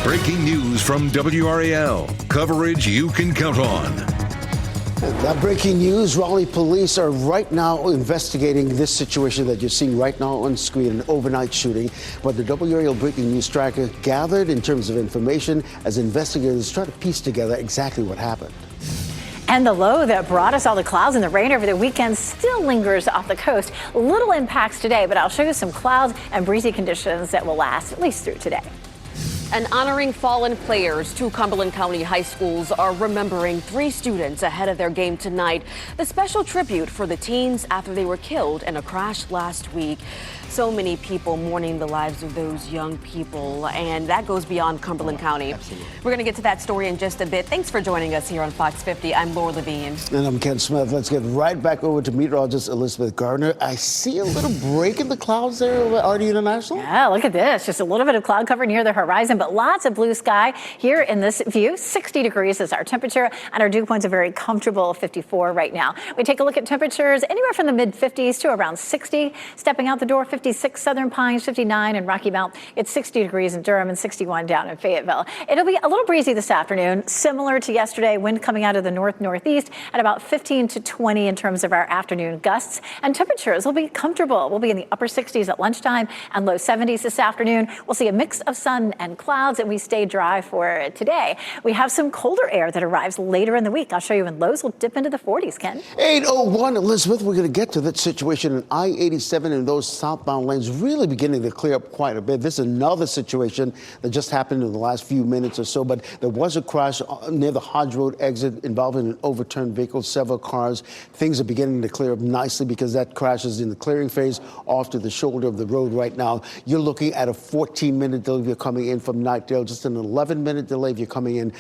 Breaking news from WRAL. Coverage you can count on. That breaking news, Raleigh police are right now investigating this situation that you're seeing right now on screen, an overnight shooting. But the WRAL breaking news tracker gathered in terms of information as investigators try to piece together exactly what happened. And the low that brought us all the clouds and the rain over the weekend still lingers off the coast. Little impacts today, but I'll show you some clouds and breezy conditions that will last at least through today. And honoring fallen players, 2 Cumberland County high schools are remembering 3 students ahead of their game tonight. The special tribute for the teens after they were killed in a crash last week. So many people mourning the lives of those young people, and that goes beyond Cumberland County. Absolutely. We're going to get to that story in just a bit. Thanks for joining us here on Fox 50. I'm Laura Levine. And I'm Ken Smith. Let's get right back over to meteorologist Elizabeth Gardner. I see a little break in the clouds there over Artie International. Yeah, look at this. Just a little bit of cloud cover near the horizon, but lots of blue sky here in this view. 60 degrees is our temperature, and our dew point's a very comfortable 54 right now. We take a look at temperatures anywhere from the mid-50s to around 60. Stepping out the door, 56 Southern Pines, 59 in Rocky Mount. It's 60 degrees in Durham and 61 down in Fayetteville. It'll be a little breezy this afternoon, similar to yesterday. Wind coming out of the north-northeast at about 15 to 20 in terms of our afternoon gusts. And temperatures will be comfortable. We'll be in the upper 60s at lunchtime and low 70s this afternoon. We'll see a mix of sun and clouds, and we stay dry for today. We have some colder air that arrives later in the week. I'll show you when lows will dip into the 40s, Ken. 8:01, Elizabeth, we're going to get to that situation in I-87 and those southbound lanes really beginning to clear up quite a bit. This is another situation that just happened in the last few minutes or so, but there was a crash near the Hodge Road exit involving an overturned vehicle, several cars. Things are beginning to clear up nicely because that crash is in the clearing phase off to the shoulder of the road right now. You're looking at a 14-minute delay if you're coming in from Knightdale, just an 11-minute delay if you're coming in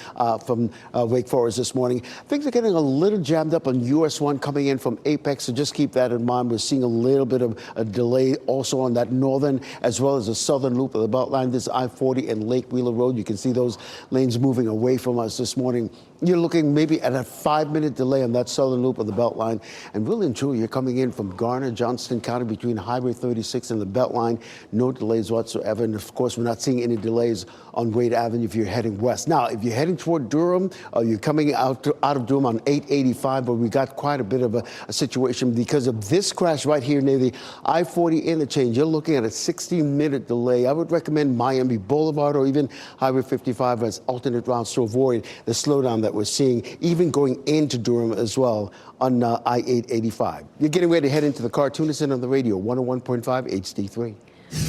from Wake Forest this morning. Things are getting a little jammed up on US 1 coming in from Apex, so just keep that in mind. We're seeing a little bit of a delay also on that northern as well as the southern loop of the Beltline. This I-40 and Lake Wheeler Road. You can see those lanes moving away from us this morning. You're looking maybe at a 5-minute delay on that southern loop of the Beltline. And really and truly, you're coming in from Garner, Johnston County between Highway 36 and the Beltline. No delays whatsoever. And of course, we're not seeing any delays on Wade Avenue if you're heading west. Now, if you're heading toward Durham, or you're coming out of Durham on 885, but we got quite a bit of a situation because of this crash right here near the I-40 interchange. You're looking at a 60-minute delay. I would recommend Miami Boulevard or even Highway 55 as alternate routes to avoid the slowdown that we're seeing, even going into Durham as well on I-885. You're getting ready to head into the car. Tune us in on the radio, 101.5 HD3.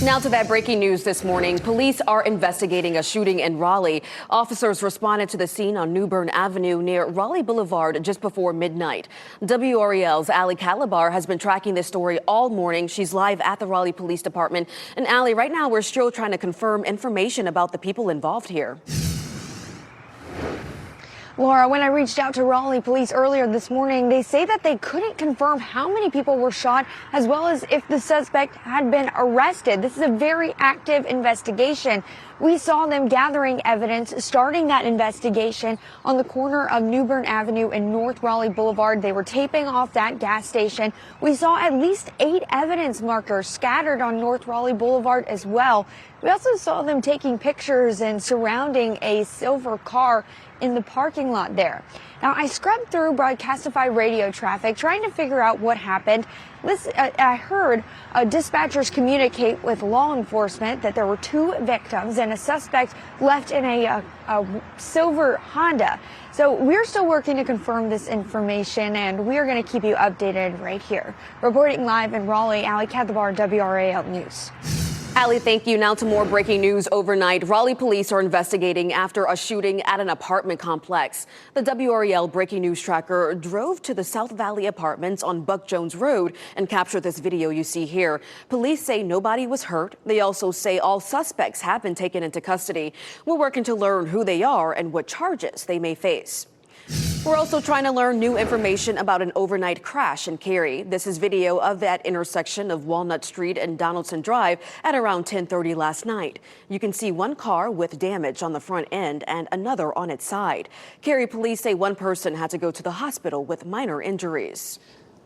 Now to that breaking news this morning. Police are investigating a shooting in Raleigh. Officers responded to the scene on New Bern Avenue near Raleigh Boulevard just before midnight. WRAL's Ali Calabar has been tracking this story all morning. She's live at the Raleigh Police Department. And Ali, right now we're still trying to confirm information about the people involved here. Laura, when I reached out to Raleigh police earlier this morning, they say that they couldn't confirm how many people were shot, as well as if the suspect had been arrested. This is a very active investigation. We saw them gathering evidence, starting that investigation on the corner of New Bern Avenue and North Raleigh Boulevard. They were taping off that gas station. We saw at least 8 evidence markers scattered on North Raleigh Boulevard as well. We also saw them taking pictures and surrounding a silver car in the parking lot there. Now, I scrubbed through Broadcastify radio traffic trying to figure out what happened. I heard dispatchers communicate with law enforcement that there were 2 victims and a suspect left in a silver Honda. So we're still working to confirm this information, and we are going to keep you updated right here. Reporting live in Raleigh, Ali Calabar, WRAL News. Ali, thank you. Now to more breaking news overnight. Raleigh police are investigating after a shooting at an apartment complex. The WRAL breaking news tracker drove to the South Valley Apartments on Buck Jones Road and captured this video you see here. Police say nobody was hurt. They also say all suspects have been taken into custody. We're working to learn who they are and what charges they may face. We're also trying to learn new information about an overnight crash in Cary. This is video of that intersection of Walnut Street and Donaldson Drive at around 10:30 last night. You can see one car with damage on the front end and another on its side. Cary police say one person had to go to the hospital with minor injuries.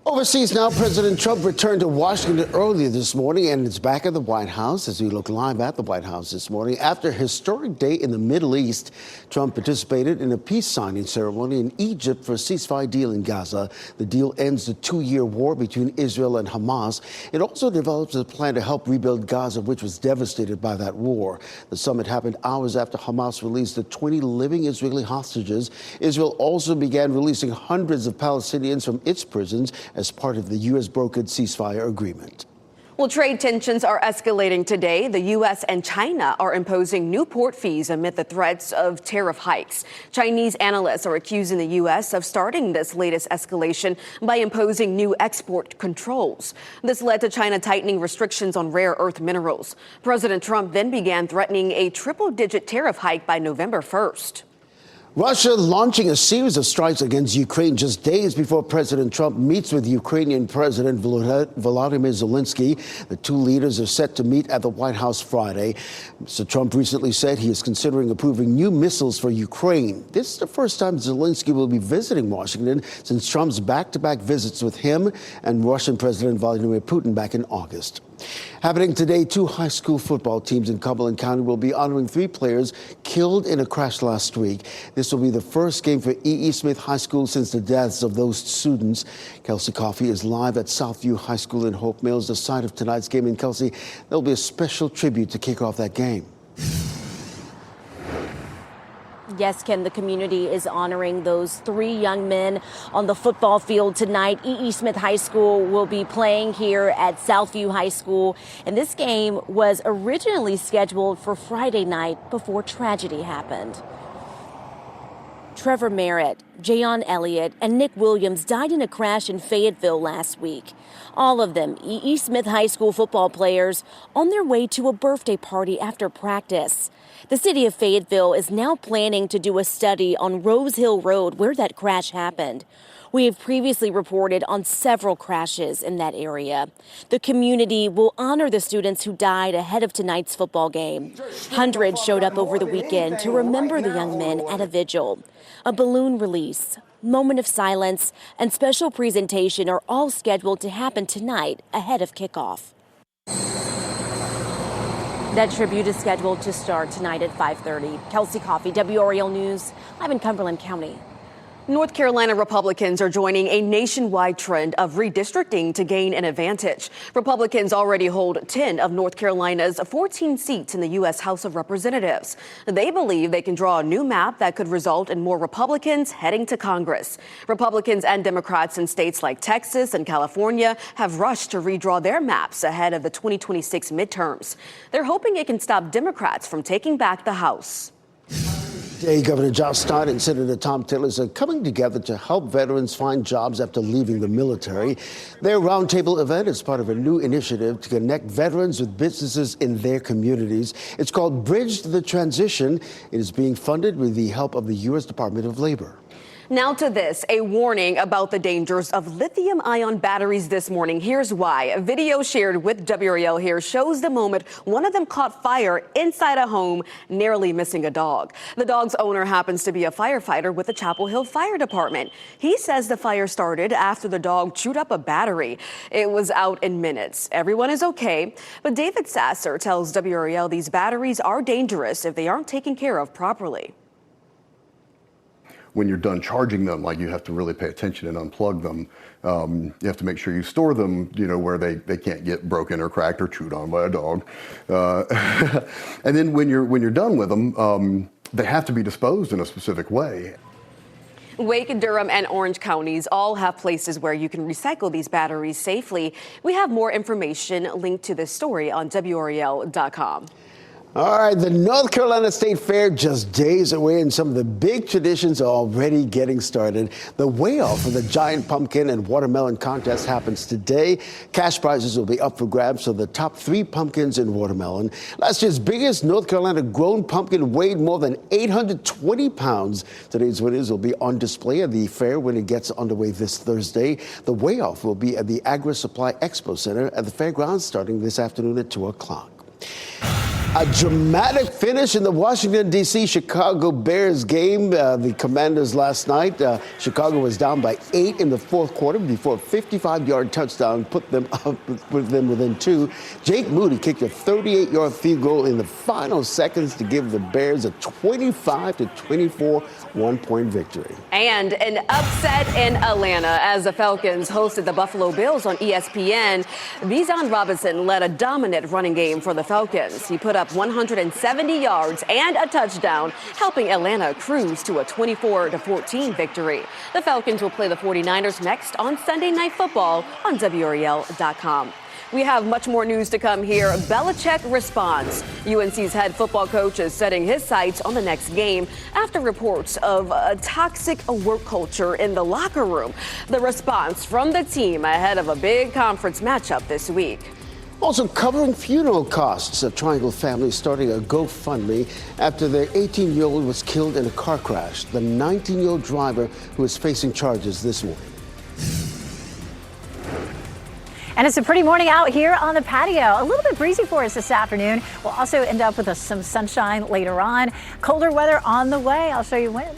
Overseas now, President Trump returned to Washington earlier this morning and is back at the White House as we look live at the White House this morning. After a historic day in the Middle East, Trump participated in a peace signing ceremony in Egypt for a ceasefire deal in Gaza. The deal ends the 2-year war between Israel and Hamas. It also develops a plan to help rebuild Gaza, which was devastated by that war. The summit happened hours after Hamas released the 20 living Israeli hostages. Israel also began releasing hundreds of Palestinians from its prisons as part of the U.S.-brokered ceasefire agreement. Well, trade tensions are escalating today. The U.S. and China are imposing new port fees amid the threats of tariff hikes. Chinese analysts are accusing the U.S. of starting this latest escalation by imposing new export controls. This led to China tightening restrictions on rare earth minerals. President Trump then began threatening a triple-digit tariff hike by November 1st. Russia launching a series of strikes against Ukraine just days before President Trump meets with Ukrainian President Volodymyr Zelensky. The two leaders are set to meet at the White House Friday. Mr. Trump recently said he is considering approving new missiles for Ukraine. This is the first time Zelensky will be visiting Washington since Trump's back-to-back visits with him and Russian President Vladimir Putin back in August. Happening today, 2 high school football teams in Cumberland County will be honoring 3 players killed in a crash last week. This will be the first game for E.E. Smith High School since the deaths of those students. Kelsey Coffey is live at Southview High School in Hope Mills, the site of tonight's game. And Kelsey, there'll be a special tribute to kick off that game. Yes, Ken, the community is honoring those 3 young men on the football field tonight. E.E. Smith High School will be playing here at Southview High School. And this game was originally scheduled for Friday night before tragedy happened. Trevor Merritt, Jayon Elliott, and Nick Williams died in a crash in Fayetteville last week. All of them E.E. Smith High School football players on their way to a birthday party after practice. The city of Fayetteville is now planning to do a study on Rose Hill Road where that crash happened. We have previously reported on several crashes in that area. The community will honor the students who died ahead of tonight's football game. Hundreds showed up over the weekend to remember the young men at a vigil. A balloon release, moment of silence, and special presentation are all scheduled to happen tonight ahead of kickoff. That tribute is scheduled to start tonight at 5:30. Kelsey Coffey, WRAL News, live in Cumberland County. North Carolina Republicans are joining a nationwide trend of redistricting to gain an advantage. Republicans already hold 10 of North Carolina's 14 seats in the U.S. House of Representatives. They believe they can draw a new map that could result in more Republicans heading to Congress. Republicans and Democrats in states like Texas and California have rushed to redraw their maps ahead of the 2026 midterms. They're hoping it can stop Democrats from taking back the House. Today, Governor Josh Stott and Senator Tom Tillis are coming together to help veterans find jobs after leaving the military. Their roundtable event is part of a new initiative to connect veterans with businesses in their communities. It's called Bridge the Transition. It is being funded with the help of the U.S. Department of Labor. Now to this, a warning about the dangers of lithium-ion batteries this morning. Here's why. A video shared with WRAL here shows the moment one of them caught fire inside a home, narrowly missing a dog. The dog's owner happens to be a firefighter with the Chapel Hill Fire Department. He says the fire started after the dog chewed up a battery. It was out in minutes. Everyone is okay, but David Sasser tells WRAL these batteries are dangerous if they aren't taken care of properly. When you're done charging them, like, you have to really pay attention and unplug them. You have to make sure you store them, where they can't get broken or cracked or chewed on by a dog. And then when you're done with them, they have to be disposed in a specific way. Wake, Durham, and Orange counties all have places where you can recycle these batteries safely. We have more information linked to this story on WRAL.com. All right, the North Carolina State Fair just days away, and some of the big traditions are already getting started. The weigh-off for the giant pumpkin and watermelon contest happens today. Cash prizes will be up for grabs for the top 3 pumpkins and watermelon. Last year's biggest North Carolina grown pumpkin weighed more than 820 pounds. Today's winners will be on display at the fair when it gets underway this Thursday. The weigh-off will be at the Agri Supply Expo Center at the fairgrounds starting this afternoon at 2 o'clock. A dramatic finish in the Washington, D.C. Chicago Bears game. The Commanders last night, Chicago was down by 8 in the fourth quarter before a 55-yard touchdown put them within 2. Jake Moody kicked a 38-yard field goal in the final seconds to give the Bears a 25-24 one-point victory. And an upset in Atlanta as the Falcons hosted the Buffalo Bills on ESPN. Bijan Robinson led a dominant running game for the Falcons. He put up 170 yards and a touchdown, helping Atlanta cruise to a 24-14 victory. The Falcons will play the 49ers next on Sunday Night Football on WRAL.com. We have much more news to come here. Belichick responds. UNC's head football coach is setting his sights on the next game after reports of a toxic work culture in the locker room. The response from the team ahead of a big conference matchup this week. Also covering funeral costs, a Triangle family starting a GoFundMe after their 18-year-old was killed in a car crash. The 19-year-old driver who is facing charges this morning. And it's a pretty morning out here on the patio. A little bit breezy for us this afternoon. We'll also end up with some sunshine later on. Colder weather on the way. I'll show you when.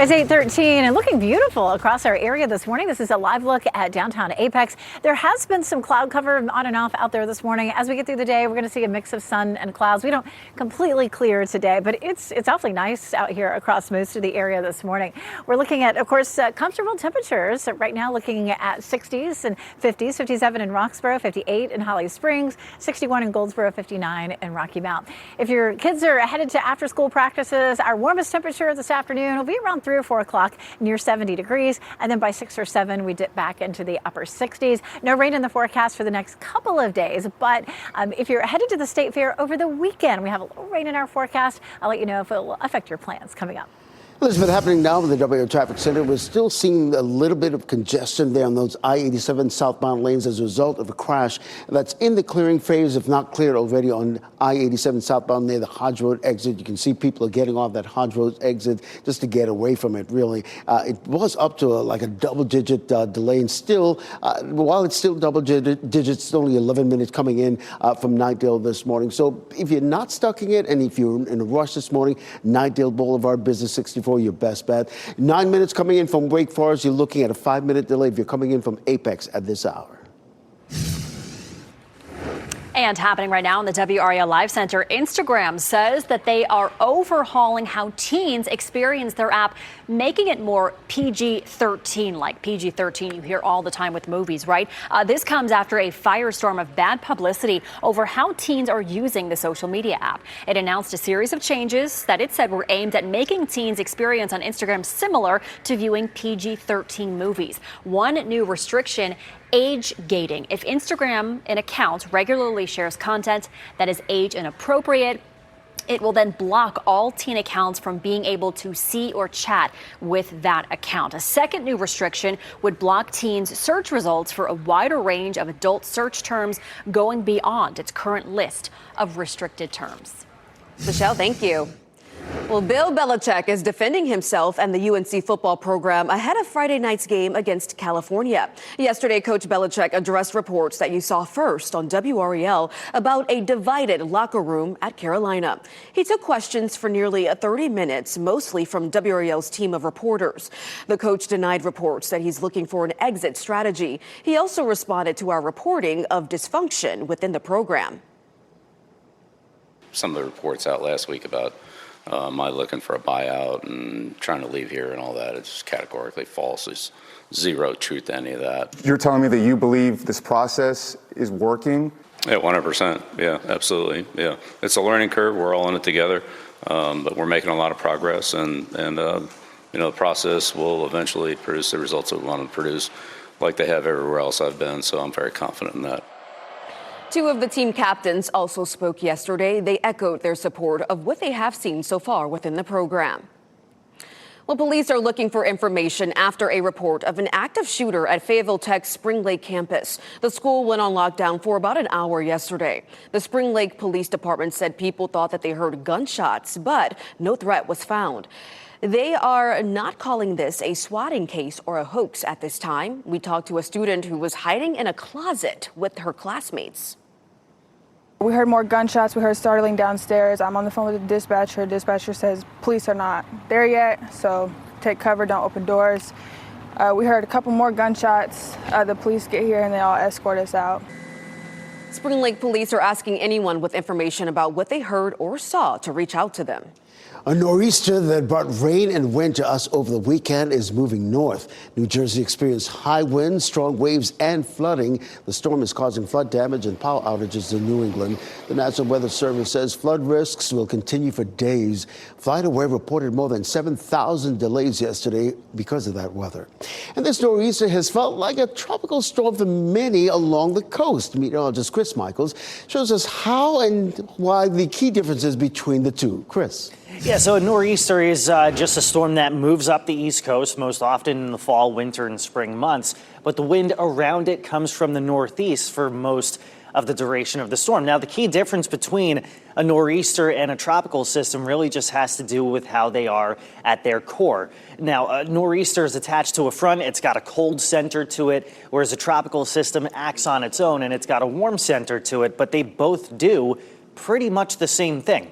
It's 8:13 and looking beautiful across our area this morning. This is a live look at downtown Apex. There has been some cloud cover on and off out there this morning. As we get through the day, we're going to see a mix of sun and clouds. We don't completely clear today, but it's awfully nice out here across most of the area this morning. We're looking at, of course, comfortable temperatures. Right now looking at 60s and 50s, 57 in Roxborough, 58 in Holly Springs, 61 in Goldsboro, 59 in Rocky Mount. If your kids are headed to after school practices, our warmest temperature this afternoon will be around 3 or 4 o'clock, near 70 degrees. And then by 6 or 7, we dip back into the upper 60s. No rain in the forecast for the next couple of days. But if you're headed to the State Fair over the weekend, we have a little rain in our forecast. I'll let you know if it will affect your plans coming up. Elizabeth, happening now in the WRAL Traffic Center. We're still seeing a little bit of congestion there on those I-87 southbound lanes as a result of a crash that's in the clearing phase, if not cleared already, on I-87 southbound near the Hodge Road exit. You can see people are getting off that Hodge Road exit just to get away from it, really. It was up to like a double-digit delay, and still, while it's still double digits, it's only 11 minutes coming in from Knightdale this morning. So if you're not stuck in it, and if you're in a rush this morning, Knightdale Boulevard, Business 64, your best bet. 9 minutes coming in from Wake Forest. You're looking at a 5-minute delay if you're coming in from Apex at this hour. And happening right now in the WRAL Live Center, Instagram says that they are overhauling how teens experience their app, making it more PG-13, like PG-13 you hear all the time with movies, right? This comes after a firestorm of bad publicity over how teens are using the social media app. It announced a series of changes that it said were aimed at making teens' experience on Instagram similar to viewing PG-13 movies. One new restriction: age gating. If Instagram, an account, regularly shares content that is age inappropriate, it will then block all teen accounts from being able to see or chat with that account. A second new restriction would block teens' search results for a wider range of adult search terms, going beyond its current list of restricted terms. Michelle, thank you. Well, Bill Belichick is defending himself and the UNC football program ahead of Friday night's game against California. Yesterday, Coach Belichick addressed reports that you saw first on WRAL about a divided locker room at Carolina. He took questions for nearly 30 minutes, mostly from WRAL's team of reporters. The coach denied reports that he's looking for an exit strategy. He also responded to our reporting of dysfunction within the program. Some of the reports out last week about my looking for a buyout and trying to leave here and all that, it's categorically false. There's zero truth to any of that. You're telling me that you believe this process is working? Yeah, 100%. Yeah, absolutely. Yeah, it's a learning curve. We're all in it together, but we're making a lot of progress, and the process will eventually produce the results that we want to produce, like they have everywhere else I've been. So I'm very confident in that. Two of the team captains also spoke yesterday. They echoed their support of what they have seen so far within the program. Well, police are looking for information after a report of an active shooter at Fayetteville Tech's Spring Lake campus. The school went on lockdown for about an hour yesterday. The Spring Lake Police Department said people thought that they heard gunshots, but no threat was found. They are not calling this a swatting case or a hoax at this time. We talked to a student who was hiding in a closet with her classmates. We heard more gunshots. We heard startling downstairs. I'm on the phone with the dispatcher. Dispatcher says police are not there yet, so take cover, don't open doors. We heard a couple more gunshots. The police get here and they all escort us out. Spring Lake police are asking anyone with information about what they heard or saw to reach out to them. A nor'easter that brought rain and wind to us over the weekend is moving north. New Jersey experienced high winds, strong waves, and flooding. The storm is causing flood damage and power outages in New England. The National Weather Service says flood risks will continue for days. FlightAware reported more than 7,000 delays yesterday because of that weather. And this nor'easter has felt like a tropical storm for many along the coast. Meteorologist Chris Michaels shows us how and why the key differences between the two. Chris. Yeah, so a nor'easter is just a storm that moves up the East Coast, most often in the fall, winter, and spring months. But the wind around it comes from the northeast for most of the duration of the storm. Now, the key difference between a nor'easter and a tropical system really just has to do with how they are at their core. Now, a nor'easter is attached to a front. It's got a cold center to it, whereas a tropical system acts on its own and it's got a warm center to it. But they both do pretty much the same thing.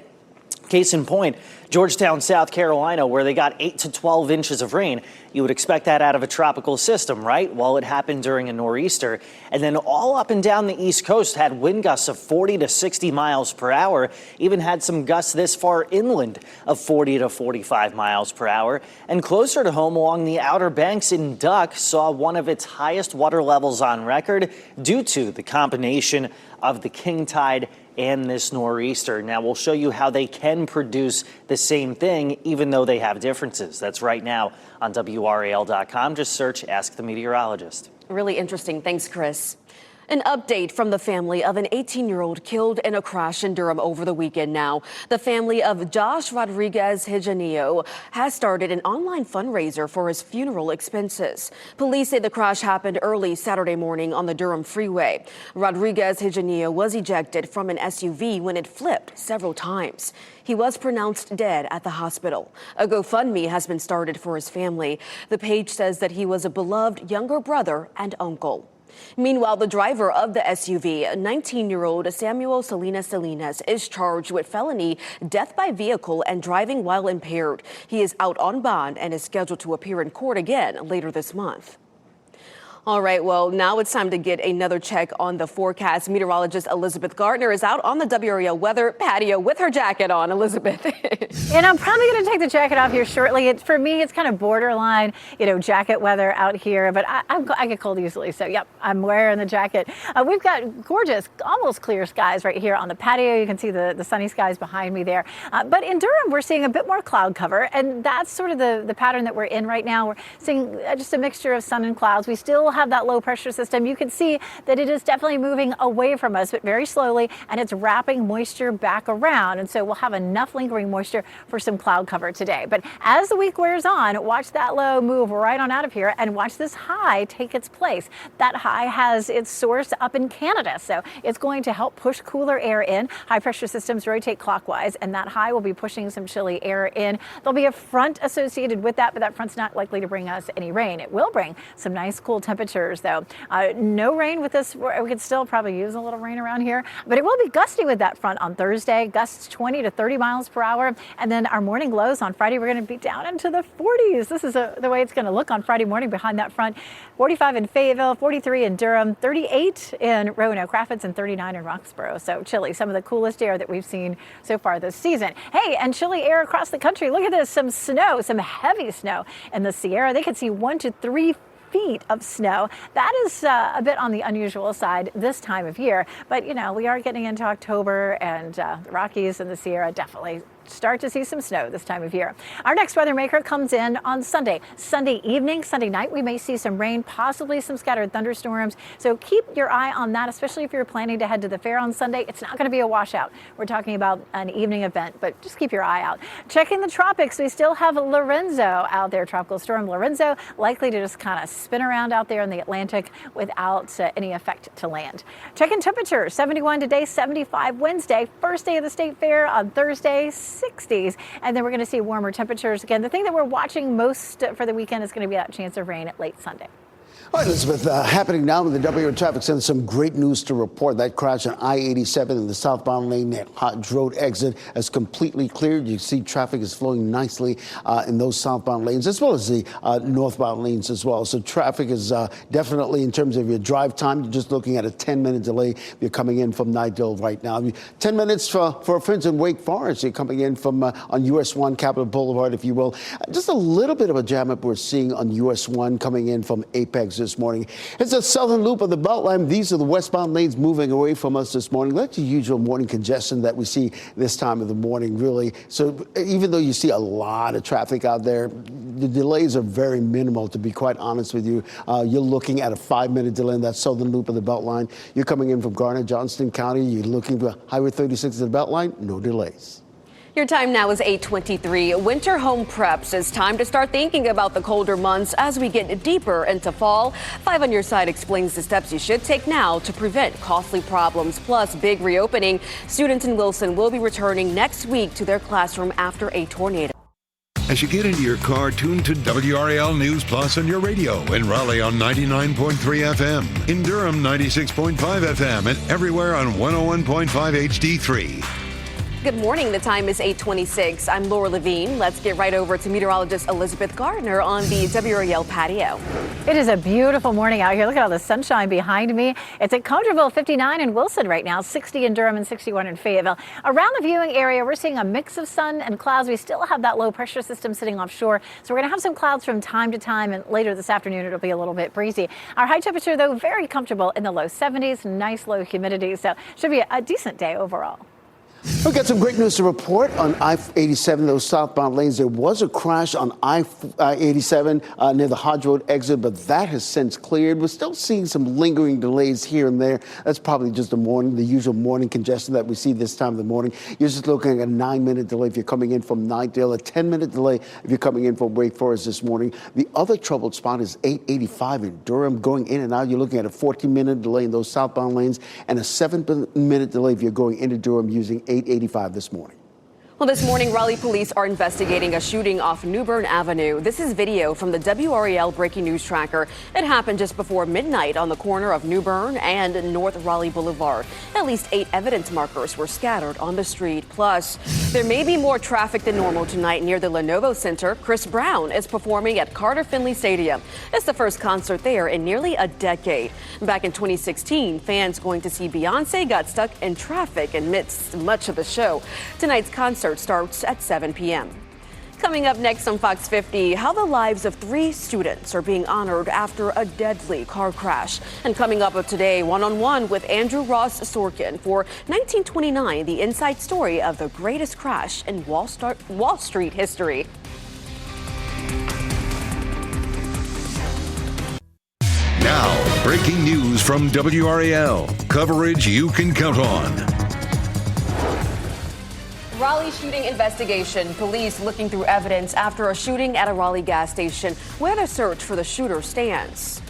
Case in point, Georgetown, South Carolina, where they got 8 to 12 inches of rain. You would expect that out of a tropical system, right? Well, it happened during a nor'easter. And then all up and down the East Coast had wind gusts of 40 to 60 miles per hour, even had some gusts this far inland of 40 to 45 miles per hour. And closer to home along the Outer Banks in Duck saw one of its highest water levels on record due to the combination of the king tide and this nor'easter. Now, we'll show you how they can produce the same thing, even though they have differences. That's right now on WRAL.com. Just search Ask the Meteorologist. Really interesting. Thanks, Chris. An update from the family of an 18-year-old killed in a crash in Durham over the weekend now. The family of Josh Rodriguez Hijanio has started an online fundraiser for his funeral expenses. Police say the crash happened early Saturday morning on the Durham freeway. Rodriguez Hijanio was ejected from an SUV when it flipped several times. He was pronounced dead at the hospital. A GoFundMe has been started for his family. The page says that he was a beloved younger brother and uncle. Meanwhile, the driver of the SUV, 19-year-old Samuel Salinas, is charged with felony death by vehicle and driving while impaired. He is out on bond and is scheduled to appear in court again later this month. All right, well, now it's time to get another check on the forecast. Meteorologist Elizabeth Gardner is out on the WRAL weather patio with her jacket on. Elizabeth. And I'm probably going to take the jacket off here shortly. For me, it's kind of borderline, jacket weather out here, but I get cold easily. So, yep, I'm wearing the jacket. We've got gorgeous, almost clear skies right here on the patio. You can see the sunny skies behind me there. But in Durham, we're seeing a bit more cloud cover, and that's sort of the pattern that we're in right now. We're seeing just a mixture of sun and clouds. We still have that low pressure system. You can see that it is definitely moving away from us, but very slowly, and it's wrapping moisture back around. And so we'll have enough lingering moisture for some cloud cover today. But as the week wears on, watch that low move right on out of here and watch this high take its place. That high has its source up in Canada, so it's going to help push cooler air in. High pressure systems rotate clockwise, and that high will be pushing some chilly air in. There'll be a front associated with that, but that front's not likely to bring us any rain. It will bring some nice cool temperatures, though. No rain with this. We could still probably use a little rain around here, but it will be gusty with that front on Thursday. Gusts 20 to 30 miles per hour. And then our morning lows on Friday, we're going to be down into the 40s. This is the way it's going to look on Friday morning behind that front. 45 in Fayetteville, 43 in Durham, 38 in Roanoke Rapids, and 39 in Roxborough. So chilly, some of the coolest air that we've seen so far this season. Hey, and chilly air across the country. Look at this, some snow, some heavy snow in the Sierra. They could see 1 to 3 feet of snow. That is a bit on the unusual side this time of year, but we are getting into October, and the Rockies and the Sierra definitely start to see some snow this time of year. Our next weather maker comes in on Sunday. Sunday evening, Sunday night, we may see some rain, possibly some scattered thunderstorms. So keep your eye on that, especially if you're planning to head to the fair on Sunday. It's not going to be a washout. We're talking about an evening event, but just keep your eye out. Checking the tropics, we still have Lorenzo out there, tropical storm Lorenzo, likely to just kind of spin around out there in the Atlantic without any effect to land. Checking temperatures, 71 today, 75 Wednesday, first day of the state fair on Thursday, 60s. And then we're going to see warmer temperatures again. The thing that we're watching most for the weekend is going to be that chance of rain late Sunday. All right, Elizabeth, happening now in the WRAL Traffic Center, some great news to report. That crash on I-87 in the southbound lane at Hodge Road exit is completely cleared. You see traffic is flowing nicely in those southbound lanes, as well as the northbound lanes as well. So traffic is definitely, in terms of your drive time, you're just looking at a 10-minute delay if you're coming in from Nidell right now. 10 minutes for our friends in Wake Forest. You're coming in from on US 1, Capitol Boulevard, if you will. Just a little bit of a jam up we're seeing on US 1 coming in from Apex this morning. It's a southern loop of the Beltline. These are the westbound lanes moving away from us this morning. That's the usual morning congestion that we see this time of the morning, really. So even though you see a lot of traffic out there, the delays are very minimal, to be quite honest with you. You're looking at a 5-minute delay in that southern loop of the Beltline. You're coming in from Garner, Johnston County. You're looking for Highway 36 of the Beltline. No delays. Your time now is 8:23. Winter home preps. It's time to start thinking about the colder months as we get deeper into fall. 5 on Your Side explains the steps you should take now to prevent costly problems. Plus, big reopening. Students in Wilson will be returning next week to their classroom after a tornado. As you get into your car, tune to WRAL News Plus on your radio. In Raleigh on 99.3 FM. In Durham, 96.5 FM. And everywhere on 101.5 HD3. Good morning. The time is 8:26. I'm Laura Levine. Let's get right over to meteorologist Elizabeth Gardner on the WRAL patio. It is a beautiful morning out here. Look at all the sunshine behind me. It's a comfortable 59 in Wilson right now, 60 in Durham and 61 in Fayetteville. Around the viewing area, we're seeing a mix of sun and clouds. We still have that low pressure system sitting offshore, so we're going to have some clouds from time to time, and later this afternoon it'll be a little bit breezy. Our high temperature, though, very comfortable in the low 70s, nice low humidity, so should be a decent day overall. We got some great news to report on I-87, those southbound lanes. There was a crash on I-87 near the Hodge Road exit, but that has since cleared. We're still seeing some lingering delays here and there. That's probably just the usual morning congestion that we see this time of the morning. You're just looking at a 9-minute delay if you're coming in from Nightdale, a 10-minute delay if you're coming in from Wake Forest this morning. The other troubled spot is 885 in Durham. Going in and out, you're looking at a 14-minute delay in those southbound lanes and a 7-minute delay if you're going into Durham using 885 this morning. Well, this morning, Raleigh police are investigating a shooting off New Bern Avenue. This is video from the WRAL breaking news tracker. It happened just before midnight on the corner of New Bern and North Raleigh Boulevard. At least 8 evidence markers were scattered on the street. Plus, there may be more traffic than normal tonight near the Lenovo Center. Chris Brown is performing at Carter Finley Stadium. It's the first concert there in nearly a decade. Back in 2016, fans going to see Beyonce got stuck in traffic and missed much of the show. Tonight's concert starts at 7 p.m. Coming up next on Fox 50, how the lives of 3 students are being honored after a deadly car crash. And coming up today, one-on-one with Andrew Ross Sorkin for 1929, the inside story of the greatest crash in Wall Street history. Now, breaking news from WRAL. Coverage you can count on. Raleigh shooting investigation. Police looking through evidence after a shooting at a Raleigh gas station where the search for the shooter stands.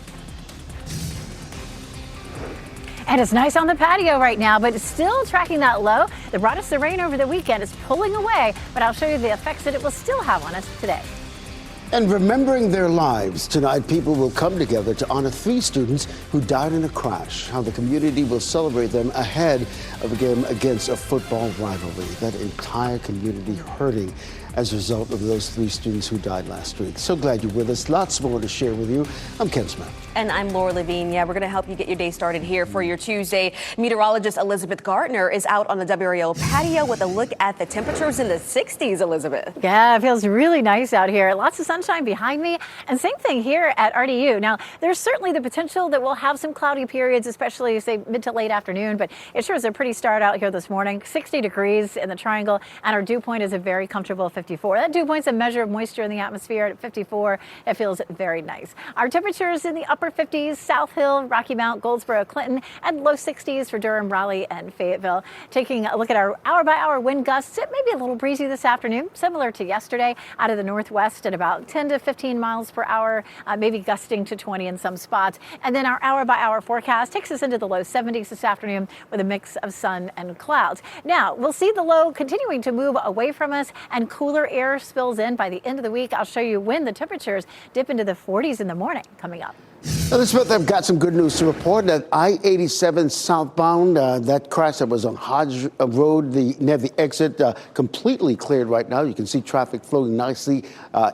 And it's nice on the patio right now, but it's still tracking that low that brought us the rain over the weekend. It's pulling away, but I'll show you the effects that it will still have on us today. And remembering their lives, tonight people will come together to honor 3 students who died in a crash. How the community will celebrate them ahead of a game against a football rivalry. That entire community hurting as a result of those 3 students who died last week. So glad you're with us. Lots more to share with you. I'm Ken Smith. And I'm Laura Levine. Yeah, we're going to help you get your day started here for your Tuesday. Meteorologist Elizabeth Gardner is out on the WRAL patio with a look at the temperatures in the 60s, Elizabeth. Yeah, it feels really nice out here. Lots of sunshine behind me. And same thing here at RDU. Now, there's certainly the potential that we'll have some cloudy periods, especially, say, mid to late afternoon. But it sure is a pretty start out here this morning. 60 degrees in the triangle. And our dew point is a very comfortable 54. That dew point's a measure of moisture in the atmosphere. At 54, it feels very nice. Our temperatures in the upper 50s, South Hill, Rocky Mount, Goldsboro, Clinton, and low 60s for Durham, Raleigh, and Fayetteville. Taking a look at our hour-by-hour wind gusts, it may be a little breezy this afternoon, similar to yesterday, out of the northwest at about 10 to 15 miles per hour, maybe gusting to 20 in some spots. And then our hour-by-hour forecast takes us into the low 70s this afternoon with a mix of sun and clouds. Now, we'll see the low continuing to move away from us and cooler air spills in by the end of the week. I'll show you when the temperatures dip into the 40s in the morning coming up. Elizabeth, I've got some good news to report. That I-87 southbound, that crash that was on Hodge Road near the exit, completely cleared right now. You can see traffic flowing nicely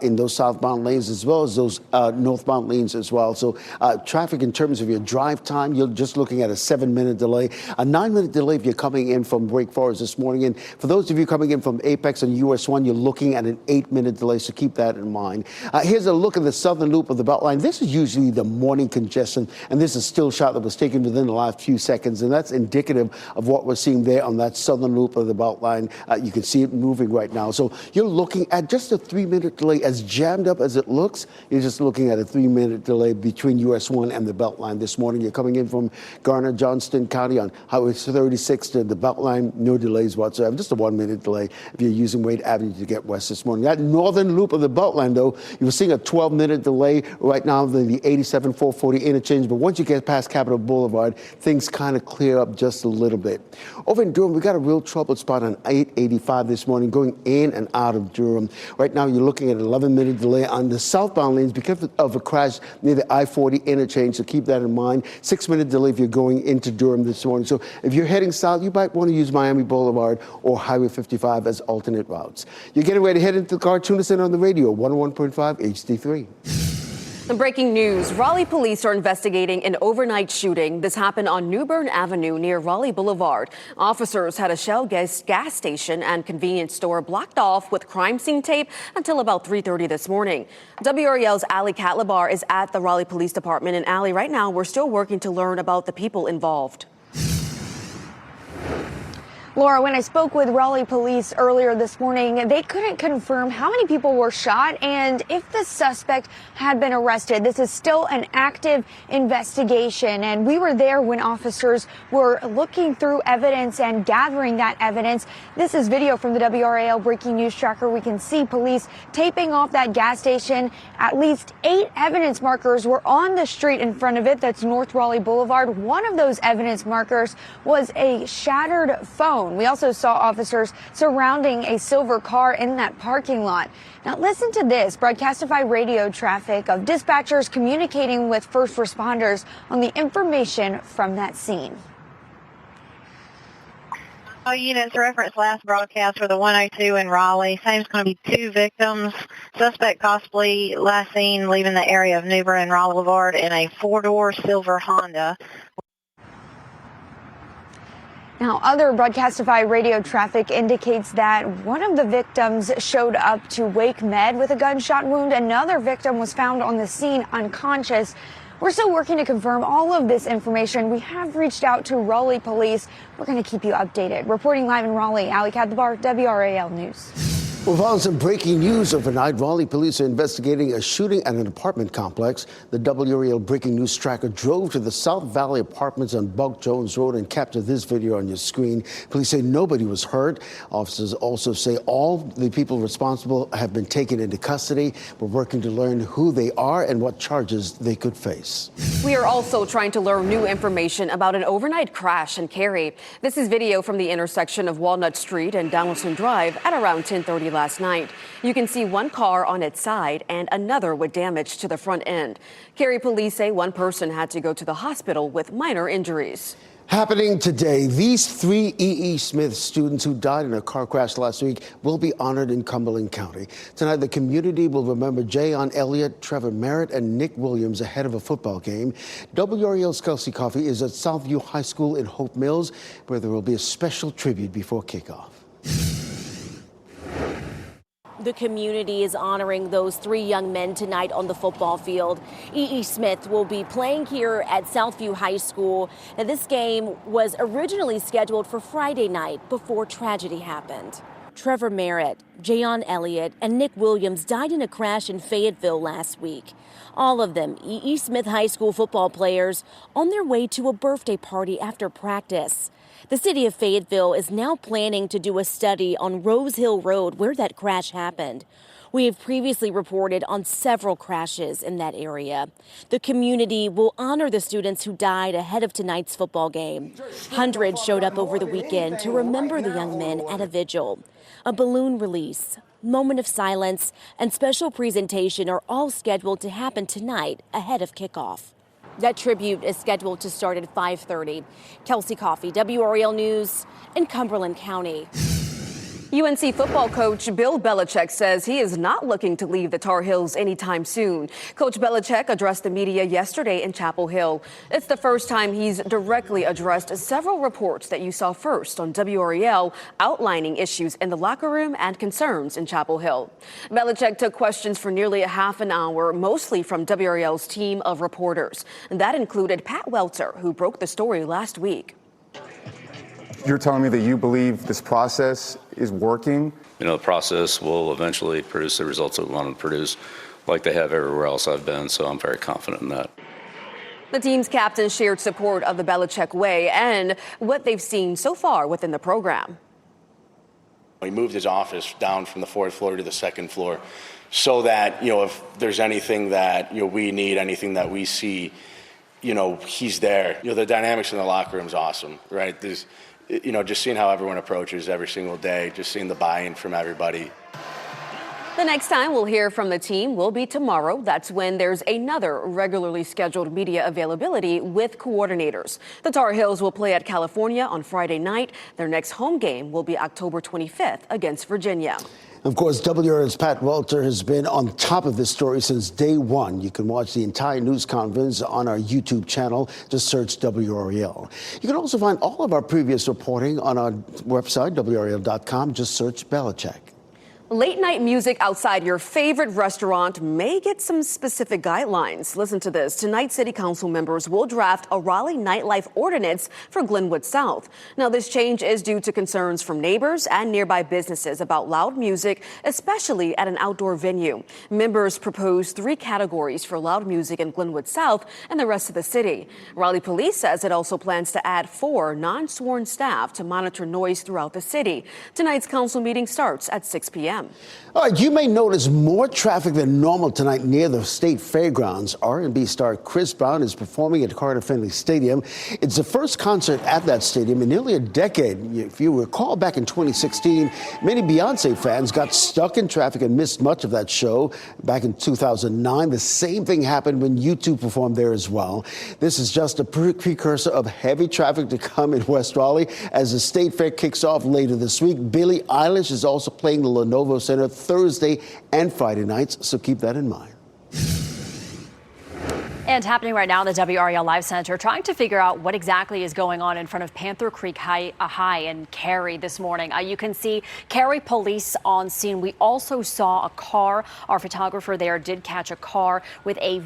in those southbound lanes as well as those northbound lanes as well. So traffic in terms of your drive time, you're just looking at a 7-minute delay, a 9-minute delay if you're coming in from Wake Forest this morning. And for those of you coming in from Apex and US 1, you're looking at an 8-minute delay, so keep that in mind. Here's a look at the southern loop of the Beltline. This is usually the morning congestion, and this is a still shot that was taken within the last few seconds, and that's indicative of what we're seeing there on that southern loop of the Beltline. You can see it moving right now. So you're looking at just a 3-minute delay. As jammed up as it looks, you're just looking at a 3-minute delay between US 1 and the Beltline this morning. You're coming in from Garner, Johnston County on Highway 36 to the Beltline, no delays whatsoever, just a 1-minute delay if you're using Wade Avenue to get west this morning. That northern loop of the Beltline, though, you're seeing a 12-minute delay right now in the 87-440 interchange, but once you get past Capitol Boulevard, things kind of clear up just a little bit. Over in Durham, we got a real troubled spot on 885 this morning going in and out of Durham. Right now, you're looking at an 11-minute delay on the southbound lanes because of a crash near the I-40 interchange, so keep that in mind. 6-minute delay if you're going into Durham this morning. So if you're heading south, you might want to use Miami Boulevard or Highway 55 as alternate routes. You're getting ready to head into the car. Tune us in on the radio, 101.5 HD3. The breaking news, Raleigh police are investigating an overnight shooting. This happened on New Bern Avenue near Raleigh Boulevard. Officers had a Shell gas station and convenience store blocked off with crime scene tape until about 3:30 this morning. WRAL's Ali Katlabar is at the Raleigh Police Department. And Ali, right now, we're still working to learn about the people involved. Laura, when I spoke with Raleigh police earlier this morning, they couldn't confirm how many people were shot and if the suspect had been arrested. This is still an active investigation, and we were there when officers were looking through evidence and gathering that evidence. This is video from the WRAL breaking news tracker. We can see police taping off that gas station. At least 8 evidence markers were on the street in front of it. That's North Raleigh Boulevard. One of those evidence markers was a shattered phone. We also saw officers surrounding a silver car in that parking lot. Now listen to this, Broadcastify radio traffic of dispatchers communicating with first responders on the information from that scene. All units reference last broadcast for the 102 in Raleigh. Same's going to be 2 victims. Suspect possibly last seen leaving the area of New Bern and Raleigh Boulevard in a 4-door silver Honda. Now, other Broadcastify radio traffic indicates that one of the victims showed up to Wake Med with a gunshot wound. Another victim was found on the scene unconscious. We're still working to confirm all of this information. We have reached out to Raleigh police. We're going to keep you updated. Reporting live in Raleigh, Ali Katlabar, WRAL News. Well, following some breaking news overnight, Raleigh police are investigating a shooting at an apartment complex. The WRAL breaking news tracker drove to the South Valley Apartments on Buck Jones Road and captured this video on your screen. Police say nobody was hurt. Officers also say all the people responsible have been taken into custody. We're working to learn who they are and what charges they could face. We are also trying to learn new information about an overnight crash in Cary. This is video from the intersection of Walnut Street and Donaldson Drive at around 10:30 last night. You can see one car on its side and another with damage to the front end. Cary police say one person had to go to the hospital with minor injuries. Happening today, these 3 E.E. Smith students who died in a car crash last week will be honored in Cumberland County. Tonight, the community will remember Jayon Elliott, Trevor Merritt, and Nick Williams ahead of a football game. WRAL's Kelsey Coffey is at Southview High School in Hope Mills, where there will be a special tribute before kickoff. The community is honoring those 3 young men tonight on the football field. E.E. Smith will be playing here at Southview High School. Now, this game was originally scheduled for Friday night before tragedy happened. Trevor Merritt, Jayon Elliott, and Nick Williams died in a crash in Fayetteville last week. All of them E.E. Smith High School football players on their way to a birthday party after practice. The city of Fayetteville is now planning to do a study on Rose Hill Road where that crash happened. We have previously reported on several crashes in that area. The community will honor the students who died ahead of tonight's football game. Hundreds showed up over the weekend to remember the young men at a vigil. A balloon release, moment of silence, and special presentation are all scheduled to happen tonight ahead of kickoff. That tribute is scheduled to start at 5:30. Kelsey Coffey, WRAL News in Cumberland County. UNC football coach Bill Belichick says he is not looking to leave the Tar Heels anytime soon. Coach Belichick addressed the media yesterday in Chapel Hill. It's the first time he's directly addressed several reports that you saw first on WRAL outlining issues in the locker room and concerns in Chapel Hill. Belichick took questions for nearly a half an hour, mostly from WRAL's team of reporters. And that included Pat Welter, who broke the story last week. You're telling me that you believe this process is working? You know, the process will eventually produce the results that we want to produce, like they have everywhere else I've been, so I'm very confident in that. The team's captain shared support of the Belichick way and what they've seen so far within the program. He moved his office down from the 4th floor to the 2nd floor so that, if there's anything that, we need, anything that we see, he's there. The dynamics in the locker room is awesome, right? There's, just seeing how everyone approaches every single day, just seeing the buy-in from everybody. The next time we'll hear from the team will be tomorrow. That's when there's another regularly scheduled media availability with coordinators. The Tar Heels will play at California on Friday night. Their next home game will be October 25th against Virginia. Of course, WRAL's Pat Welter has been on top of this story since day one. You can watch the entire news conference on our YouTube channel. Just search WRAL. You can also find all of our previous reporting on our website, WRAL.com. Just search Belichick. Late night music outside your favorite restaurant may get some specific guidelines. Listen to this. Tonight, City Council members will draft a Raleigh nightlife ordinance for Glenwood South. Now, this change is due to concerns from neighbors and nearby businesses about loud music, especially at an outdoor venue. Members propose 3 categories for loud music in Glenwood South and the rest of the city. Raleigh Police says it also plans to add 4 non-sworn staff to monitor noise throughout the city. Tonight's council meeting starts at 6 p.m. All right, you may notice more traffic than normal tonight near the state fairgrounds. R&B star Chris Brown is performing at Carter Finley Stadium. It's the first concert at that stadium in nearly a decade. If you recall, back in 2016, many Beyonce fans got stuck in traffic and missed much of that show. Back in 2009, the same thing happened when U2 performed there as well. This is just a precursor of heavy traffic to come in West Raleigh as the state fair kicks off later this week. Billie Eilish is also playing the Lenovo Center Thursday and Friday nights, so keep that in mind. And happening right now in the WRAL Live Center, trying to figure out what exactly is going on in front of Panther Creek High in Cary this morning. You can see Cary police on scene. We also saw a car. Our photographer there did catch a car with a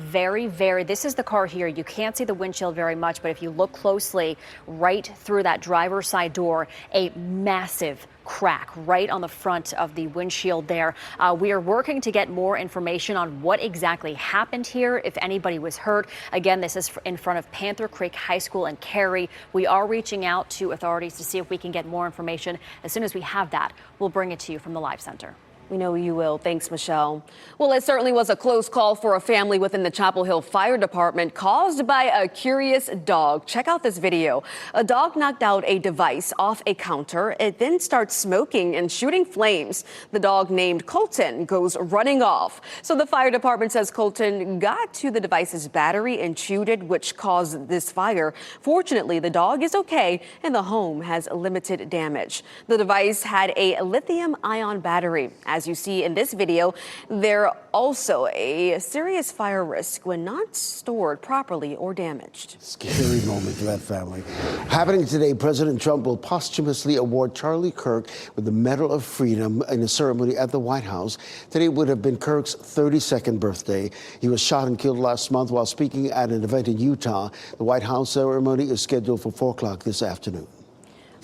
this is the car here. You can't see the windshield very much, but if you look closely right through that driver's side door, a massive crack right on the front of the windshield there. We are working to get more information on what exactly happened here, if anybody was hurt. Again, this is in front of Panther Creek High School in Cary. We are reaching out to authorities to see if we can get more information. As soon as we have that, we'll bring it to you from the Live Center. We know you will. Thanks, Michelle. Well, it certainly was a close call for a family within the Chapel Hill Fire Department caused by a curious dog. Check out this video. A dog knocked out a device off a counter. It then starts smoking and shooting flames. The dog, named Colton, goes running off. So the fire department says Colton got to the device's battery and chewed it, which caused this fire. Fortunately, the dog is okay and the home has limited damage. The device had a lithium-ion battery. As you see in this video, there also a serious fire risk when not stored properly or damaged. Scary moment for that family. Happening today, President Trump will posthumously award Charlie Kirk with the Medal of Freedom in a ceremony at the White House. Today would have been Kirk's 32nd birthday. He was shot and killed last month while speaking at an event in Utah. The White House ceremony is scheduled for 4 o'clock this afternoon.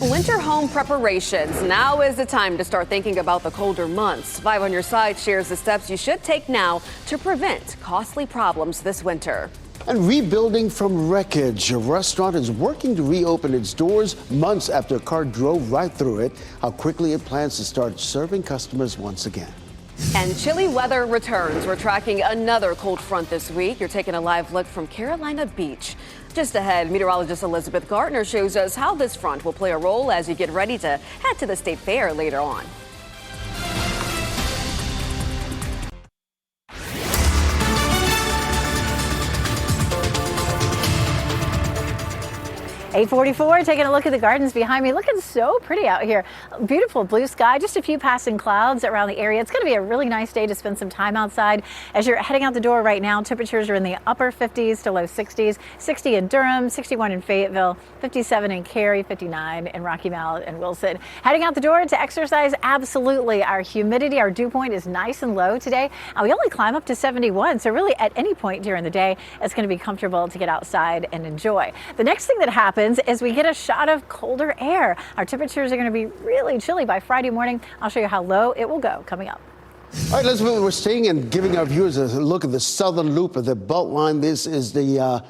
Winter home preparations. Now is the time to start thinking about the colder months. 5 on Your Side shares the steps you should take now to prevent costly problems this winter. And rebuilding from wreckage, a restaurant is working to reopen its doors months after a car drove right through it. How quickly it plans to start serving customers once again. And chilly weather returns. We're tracking another cold front this week. You're taking a live look from Carolina Beach. Just ahead, meteorologist Elizabeth Gartner shows us how this front will play a role as you get ready to head to the state fair later on. 8:44, taking a look at the gardens behind me. Looking so pretty out here. Beautiful blue sky, just a few passing clouds around the area. It's going to be a really nice day to spend some time outside. As you're heading out the door right now, temperatures are in the upper 50s to low 60s. 60 in Durham, 61 in Fayetteville, 57 in Cary, 59 in Rocky Mount and Wilson. Heading out the door to exercise, absolutely. Our humidity, our dew point is nice and low today. We only climb up to 71, so really at any point during the day, it's going to be comfortable to get outside and enjoy. The next thing that happens is we get a shot of colder air. Our temperatures are going to be really chilly by Friday morning. I'll show you how low it will go coming up. All right, Elizabeth, we're staying and giving our viewers a look at the southern loop of the belt line. This is the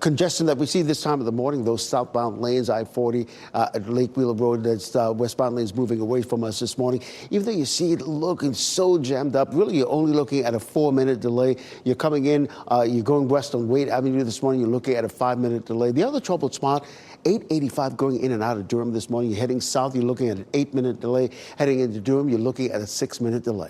congestion that we see this time of the morning, those southbound lanes, I-40 at Lake Wheeler Road, that's westbound lanes moving away from us this morning. Even though you see it looking so jammed up, really you're only looking at a 4-minute delay. You're coming in, you're going west on Wade Avenue this morning, you're looking at a 5-minute delay. The other troubled spot, 885 going in and out of Durham this morning. You're heading south, you're looking at an 8-minute delay. Heading into Durham, you're looking at a 6-minute delay.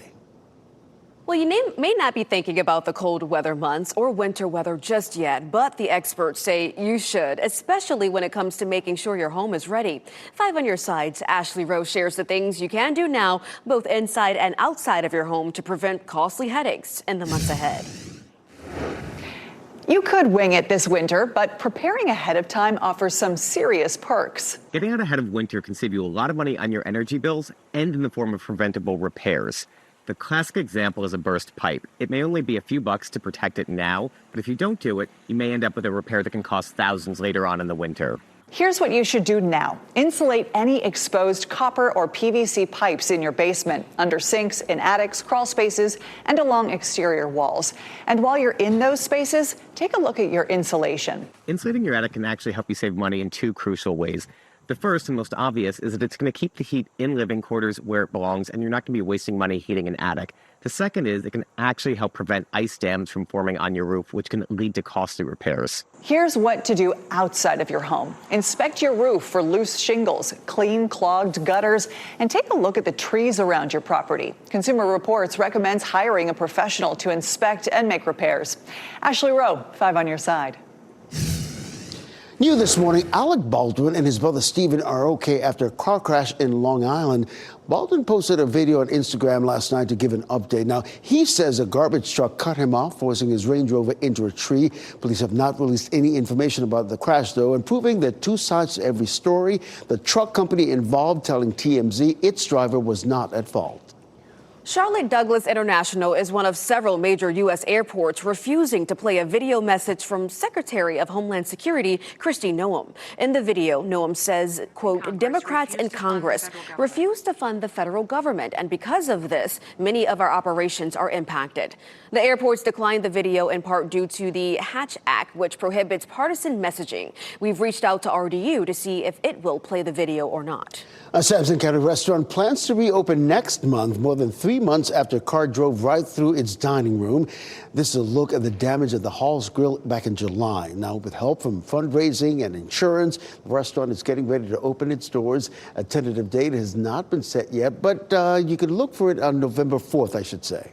Well, you may not be thinking about the cold weather months or winter weather just yet, but the experts say you should, especially when it comes to making sure your home is ready. 5 on Your Side's Ashley Rowe shares the things you can do now, both inside and outside of your home, to prevent costly headaches in the months ahead. You could wing it this winter, but preparing ahead of time offers some serious perks. Getting out ahead of winter can save you a lot of money on your energy bills and in the form of preventable repairs. The classic example is a burst pipe. It may only be a few bucks to protect it now, but if you don't do it, you may end up with a repair that can cost thousands later on in the winter. Here's what you should do now. Insulate any exposed copper or PVC pipes in your basement, under sinks, in attics, crawl spaces, and along exterior walls. And while you're in those spaces, take a look at your insulation. Insulating your attic can actually help you save money in 2 crucial ways. The first and most obvious is that it's going to keep the heat in living quarters where it belongs, and you're not going to be wasting money heating an attic. The second is it can actually help prevent ice dams from forming on your roof, which can lead to costly repairs. Here's what to do outside of your home. Inspect your roof for loose shingles, clean clogged gutters, and take a look at the trees around your property. Consumer Reports recommends hiring a professional to inspect and make repairs. Ashley Rowe, 5 on Your Side. New this morning, Alec Baldwin and his brother Stephen are okay after a car crash in Long Island. Baldwin posted a video on Instagram last night to give an update. Now, he says a garbage truck cut him off, forcing his Range Rover into a tree. Police have not released any information about the crash, though, and proving there are 2 sides to every story. The truck company involved telling TMZ its driver was not at fault. Charlotte Douglas International is one of several major U.S. airports refusing to play a video message from Secretary of Homeland Security Kristi Noem. In the video, Noem says, quote, Democrats in Congress refuse to fund the federal government, and because of this, many of our operations are impacted. The airports declined the video in part due to the Hatch Act, which prohibits partisan messaging. We've reached out to RDU to see if it will play the video or not. A Sampson County restaurant plans to reopen next month, more than 3 months after a car drove right through its dining room. This is a look at the damage at the Hall's Grill back in July. Now, with help from fundraising and insurance, the restaurant is getting ready to open its doors. A tentative date has not been set yet, but you can look for it on November 4th, I should say.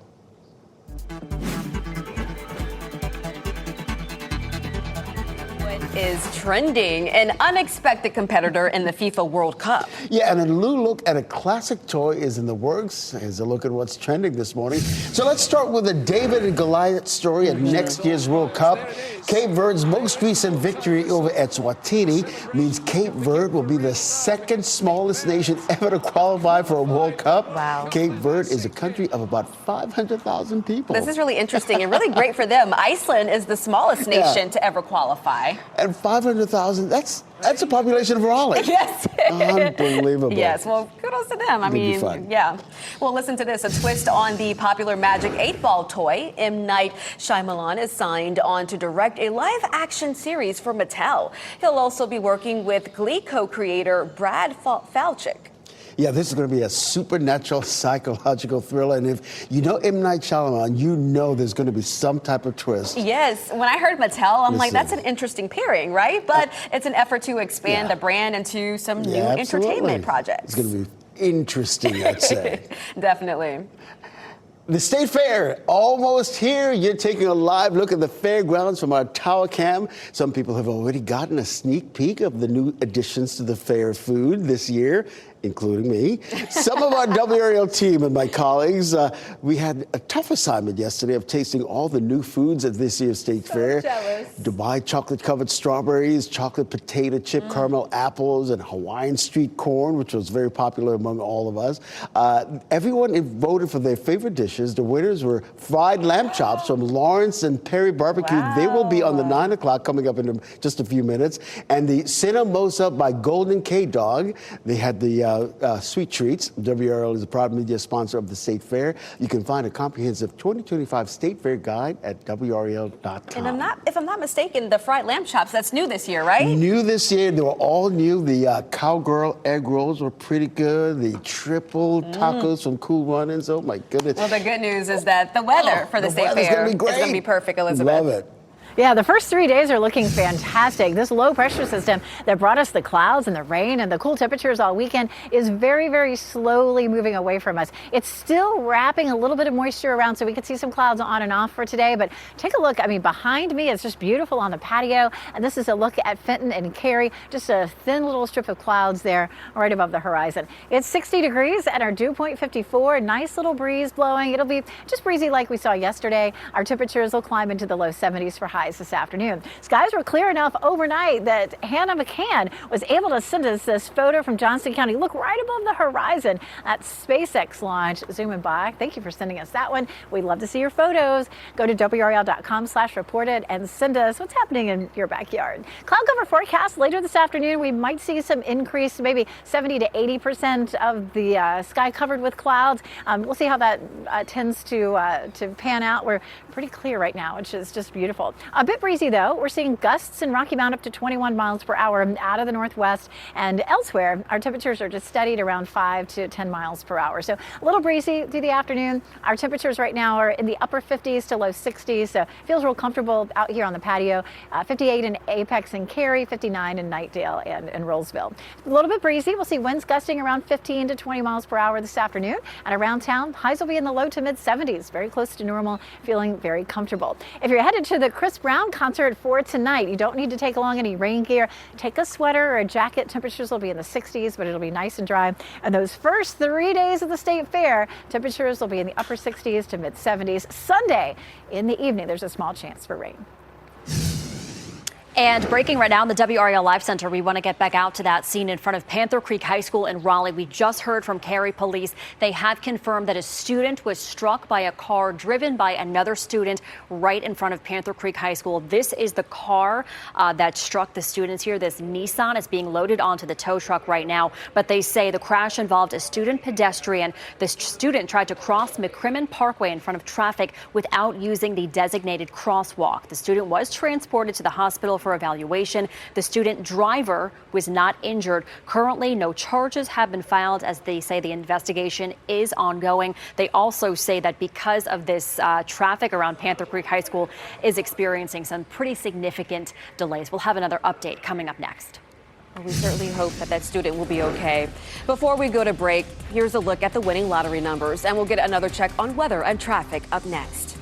Is trending, an unexpected competitor in the FIFA World Cup. Yeah, and a new look at a classic toy is in the works. Here's a look at what's trending this morning. So let's start with a David and Goliath story at next year's World Cup. Cape Verde's most recent victory over Eswatini means Cape Verde will be the 2nd smallest nation ever to qualify for a World Cup. Wow. Cape Verde is a country of about 500,000 people. This is really interesting and really great for them. Iceland is the smallest nation to ever qualify. And 500,000, that's a population of Raleigh. Yes. Unbelievable. Yes, well, kudos to them. I mean, yeah. Well, listen to this. A twist on the popular Magic 8-Ball toy. M. Night Shyamalan is signed on to direct a live-action series for Mattel. He'll also be working with Glee co-creator Brad Falchuk. Yeah, this is going to be a supernatural psychological thriller. And if you know M. Night Shyamalan, you know there's going to be some type of twist. Yes. When I heard Mattel, I'm like, that's an interesting pairing, right? But it's an effort to expand the brand into some new entertainment projects. It's going to be interesting, I'd say. Definitely. The State Fair, almost here. You're taking a live look at the fairgrounds from our tower cam. Some people have already gotten a sneak peek of the new additions to the fair food this year, including me. Some of our WRAL team and my colleagues, we had a tough assignment yesterday of tasting all the new foods at this year's State Fair. Jealous. Dubai chocolate-covered strawberries, chocolate potato chip caramel apples, and Hawaiian street corn, which was very popular among all of us. Everyone voted for their favorite dishes. The winners were fried lamb chops from Lawrence and Perry Barbecue. Wow. They will be on the 9 o'clock coming up in just a few minutes. And the Cinemosa by Golden K-Dog. They had the sweet treats. WRL is a proud media sponsor of the State Fair. You can find a comprehensive 2025 State Fair guide at WRAL.com. And if I'm not mistaken, the fried lamb chops, that's new this year, right? New this year. They were all new. The cowgirl egg rolls were pretty good. The triple tacos from Cool Runnings. Oh, my goodness. Well, the good news is that the weather for the State Fair is going to be perfect, Elizabeth. Love it. Yeah, the first 3 days are looking fantastic. This low pressure system that brought us the clouds and the rain and the cool temperatures all weekend is very, very slowly moving away from us. It's still wrapping a little bit of moisture around, so we could see some clouds on and off for today. But take a look. I mean, behind me, it's just beautiful on the patio. And this is a look at Fenton and Cary, just a thin little strip of clouds there right above the horizon. It's 60 degrees at our dew point 54. Nice little breeze blowing. It'll be just breezy like we saw yesterday. Our temperatures will climb into the low 70s for highs this afternoon. Skies were clear enough overnight that Hannah McCann was able to send us this photo from Johnston County. Look right above the horizon at SpaceX launch. Zooming by. Thank you for sending us that one. We'd love to see your photos. Go to WRAL.com/reported and send us what's happening in your backyard. Cloud cover forecast later this afternoon. We might see some increase, maybe 70 to 80% of the sky covered with clouds. We'll see how that tends to pan out. We're pretty clear right now, which is just beautiful. A bit breezy though. We're seeing gusts in Rocky Mount up to 21 miles per hour out of the northwest, and elsewhere our temperatures are just steady at around 5 to 10 miles per hour. So a little breezy through the afternoon. Our temperatures right now are in the upper 50s to low 60s, so it feels real comfortable out here on the patio. 58 in Apex and Cary, 59 in Knightdale and Rollsville. A little bit breezy. We'll see winds gusting around 15 to 20 miles per hour this afternoon, and around town highs will be in the low to mid 70s, very close to normal, feeling very comfortable. If you're headed to the Chris Brown concert for tonight, you don't need to take along any rain gear. Take a sweater or a jacket. Temperatures will be in the 60s, but it'll be nice and dry. And those first 3 days of the State Fair, temperatures will be in the upper 60s to mid 70s. Sunday in the evening, there's a small chance for rain. And breaking right now in the WRAL Live Center, we want to get back out to that scene in front of Panther Creek High School in Raleigh. We just heard from Cary Police. They have confirmed that a student was struck by a car driven by another student right in front of Panther Creek High School. This is the car that struck the students here. This Nissan is being loaded onto the tow truck right now. But they say the crash involved a student pedestrian. The student tried to cross McCrimmon Parkway in front of traffic without using the designated crosswalk. The student was transported to the hospital for evaluation. The student driver was not injured. Currently, no charges have been filed, as they say the investigation is ongoing. They also say that because of this traffic around Panther Creek High School is experiencing some pretty significant delays. We'll have another update coming up next. We certainly hope that student will be okay. Before we go to break, here's a look at the winning lottery numbers, and we'll get another check on weather and traffic up next.